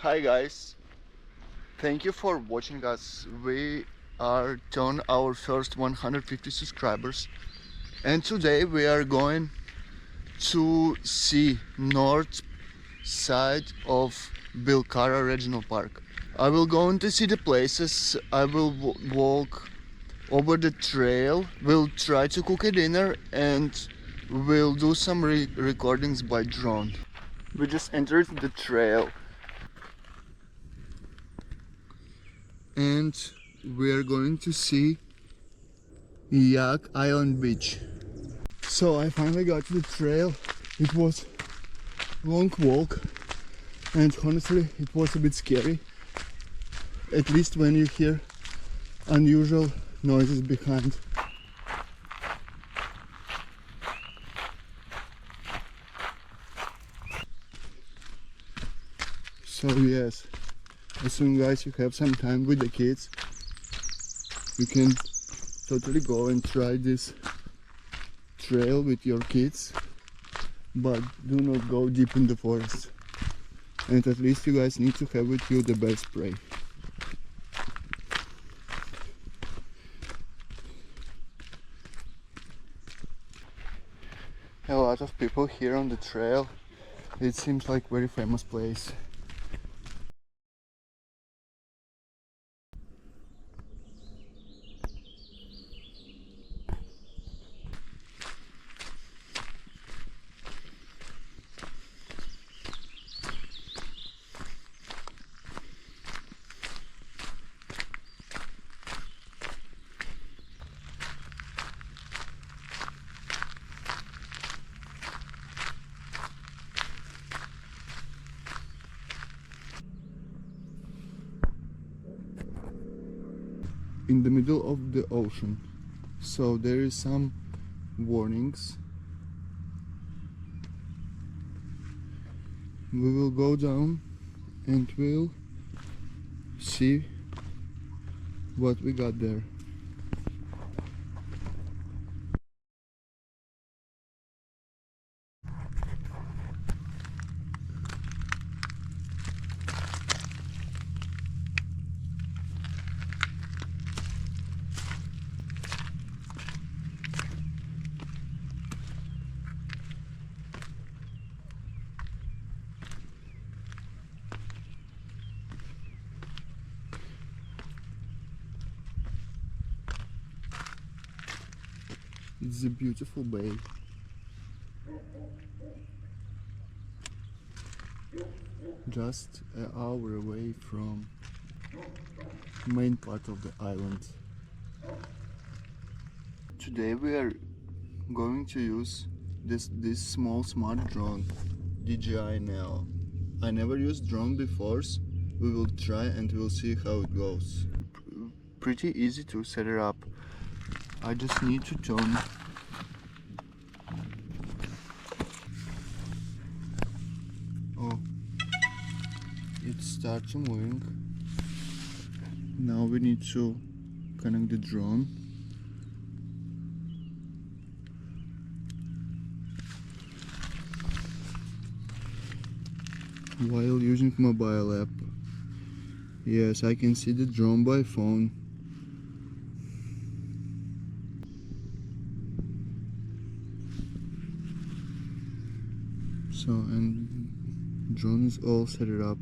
Hi guys, thank you for watching us. We are on our first 150 subscribers, and today we are going to see north side of Belcarra Regional Park. I will go on to see the places. I will walk over the trail. We'll try to cook a dinner and we'll do some recordings by drone. We just entered the trail. And we are going to see Yak Island Beach. So I finally got to the trail. It was a long walk and honestly it was a bit scary, at least when you hear unusual noises behind. So yes, as soon guys you have some time with the kids, you can totally go and try this trail with your kids, but do not go deep in the forest. And at least you guys need to have with you the bear spray. A lot of people here on the trail. It seems like very famous place. In the middle of the ocean, so there is some warnings. We will go down and we'll see what we got there. It's a beautiful bay. Just an hour away from main part of the island. Today we are going to use this small smart drone, DJI Neo. I never used drone before, so we will try and we'll see how it goes. Pretty easy to set it up. I just need to turn it starts moving. Now we need to connect the drone. While using mobile app. Yes, I can see the drone by phone. So, and drone is all set it up.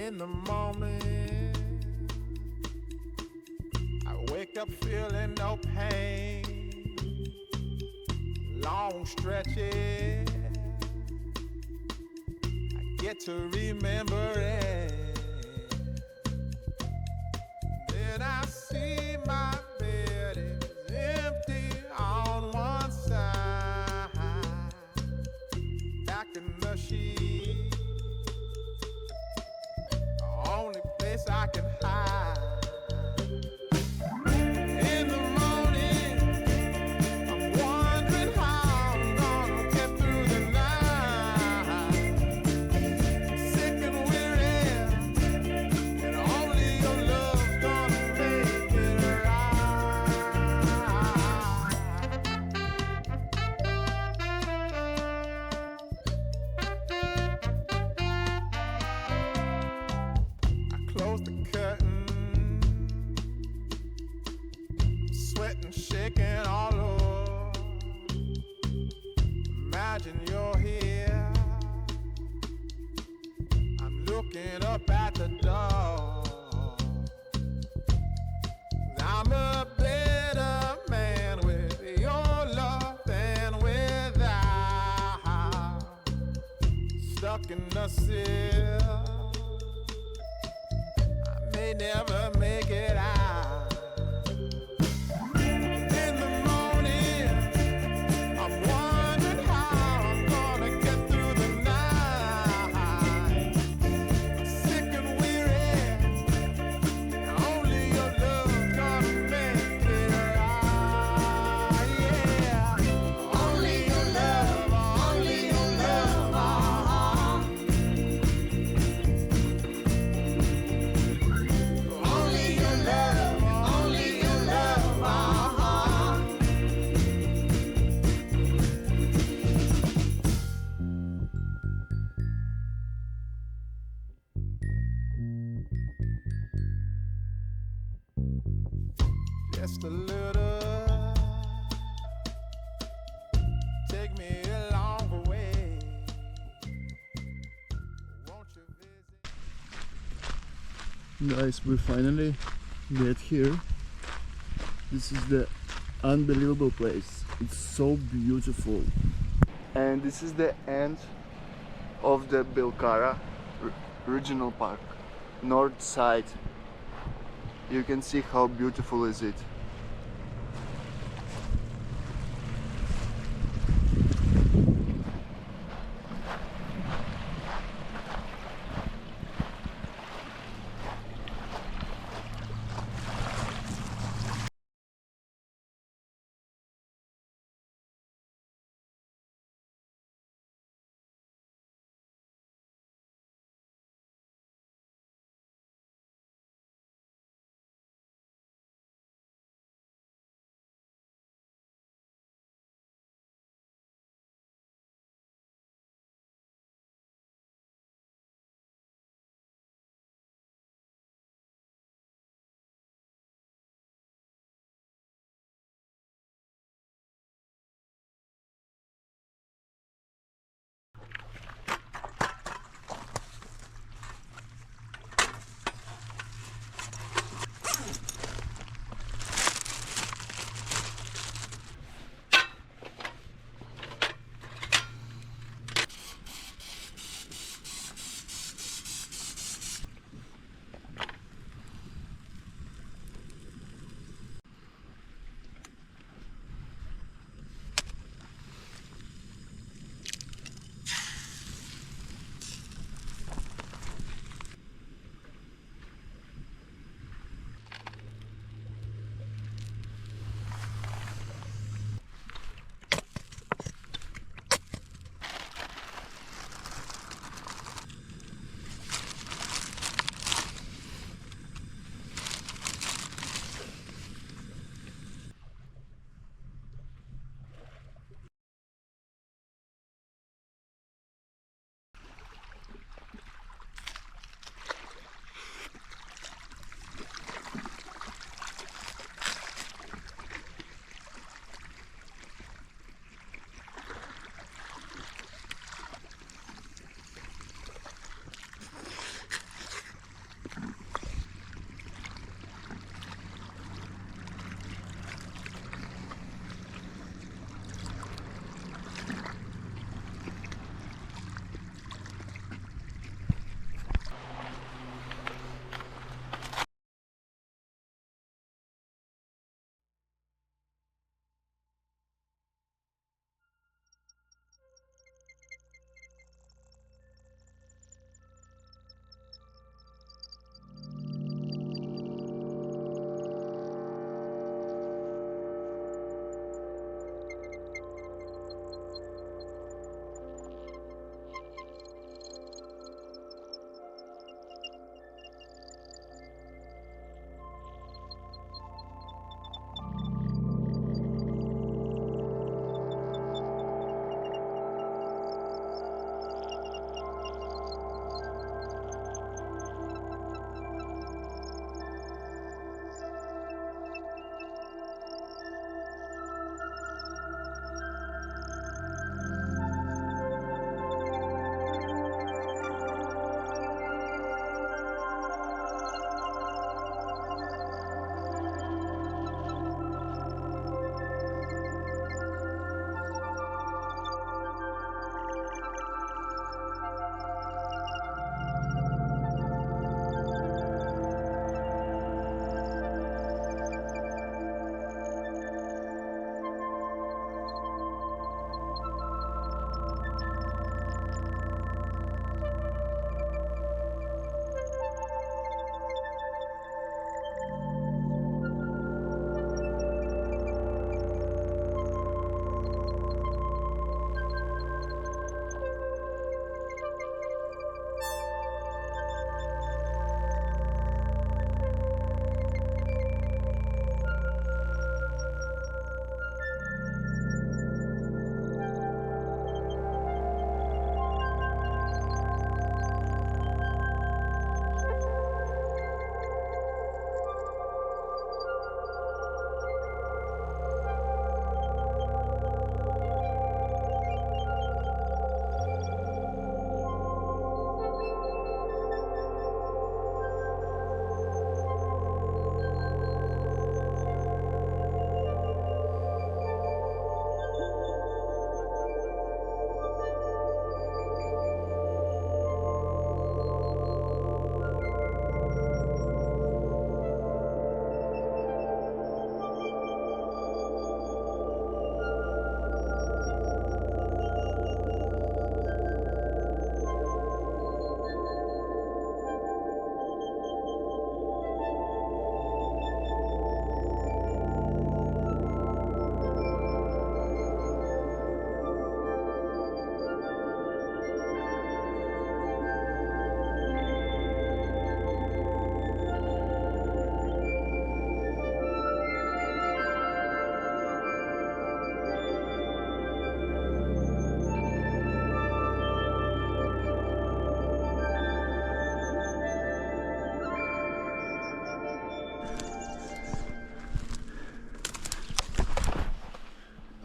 In the morning, I wake up feeling no pain. Long stretches, I get to remembering. Then I see my bed is empty on one side. Back in the sheet, the only place I can hide. In the morning, I'm wondering how I'm gonna get through the night. Sick and weary, and only your love's gonna make it right. I close the curtain, sweating, shaking all over. Imagine you're here. I'm looking up at the door. I'm a better man with your love than without. Stuck in the cell, I may never make it out. In the morning, I'm wondering how I'm gonna get through the night. Sick and weary, and only your love's gonna make it right. Yeah, only your love, only your love. Only your love, only your love. Just a little, take me along the way. Won't you visit? Guys, we finally get here. This is the unbelievable place. It's so beautiful. And this is the end of the Belcarra Regional Park, north side. You can see how beautiful is it.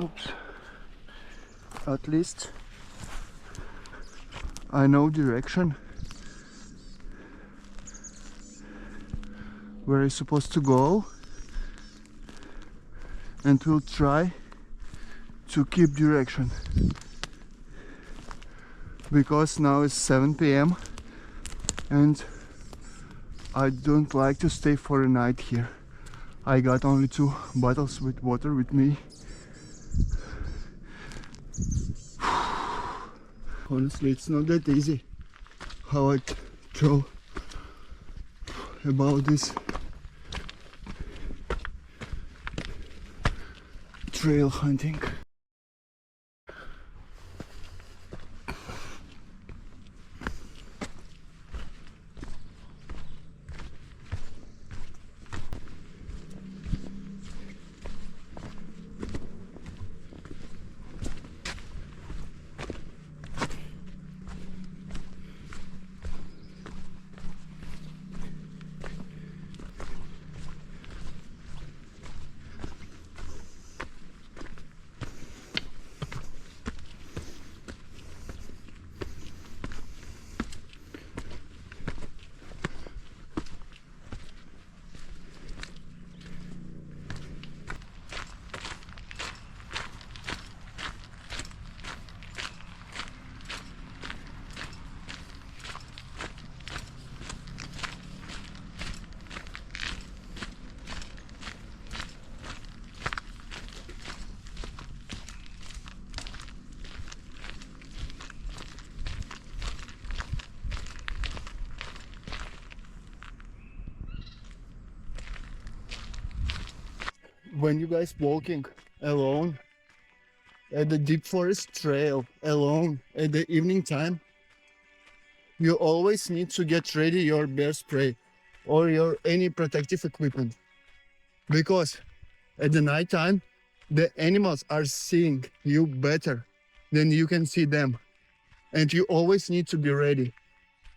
Oops. At least I know direction where I'm supposed to go, and will try to keep direction, because now it's 7 p.m. and I don't like to stay for a night here. I got only 2 bottles with water with me. Honestly, it's not that easy how I throw about this trail hunting. When you guys walking alone at the deep forest trail alone at the evening time, you always need to get ready your bear spray or your any protective equipment, because at the night time the animals are seeing you better than you can see them, and you always need to be ready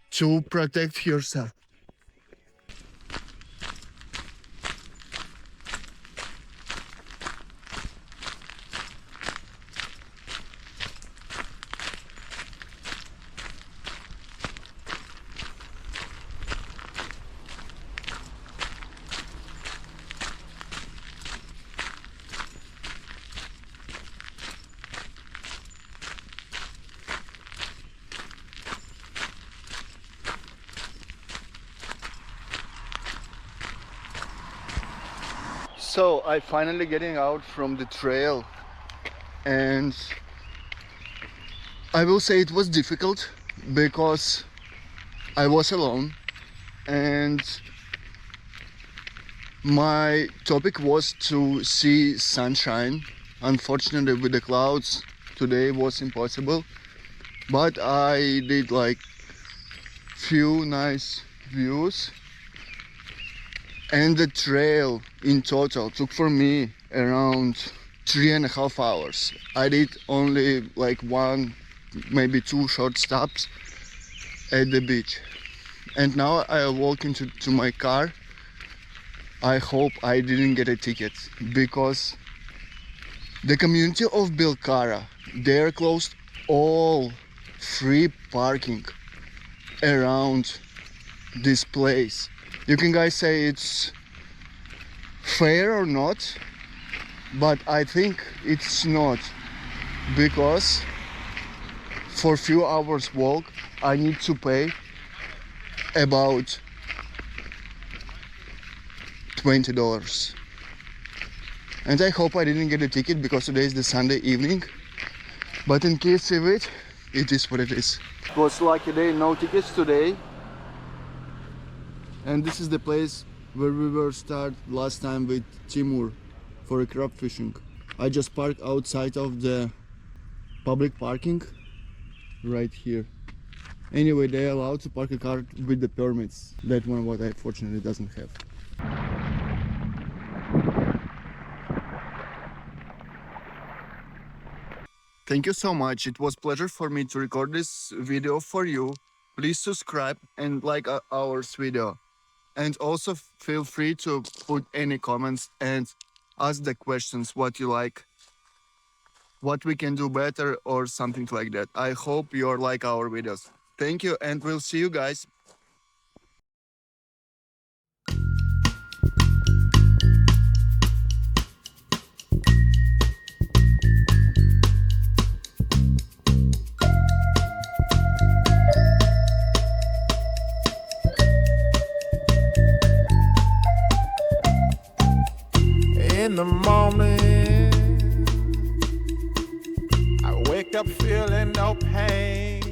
to protect yourself. So I finally getting out from the trail, and I will say it was difficult because I was alone, and my topic was to see sunshine. Unfortunately, with the clouds today was impossible, but I did like few nice views, and the trail in total took for me around 3.5 hours. I did only like 1, maybe 2 short stops at the beach, and now I walk into my car. I hope I didn't get a ticket, because the community of Belcarra, they're closed all free parking around this place. You can guys say it's fair or not, but I think it's not, because for few hours walk I need to pay about $20. And I hope I didn't get a ticket, because today is the Sunday evening, but in case of it, it is what it is. It was lucky day, no tickets today. And this is the place where we were start last time with Timur for a crab fishing. I just parked outside of the public parking right here. Anyway, they allowed to park a car with the permits. That one what I fortunately doesn't have. Thank you so much. It was a pleasure for me to record this video for you. Please subscribe and like our video. And also feel free to put any comments and ask the questions what you like. what we can do better or something like that. I hope you like our videos. Thank you, and we'll see you guys. In the morning, I wake up feeling no pain.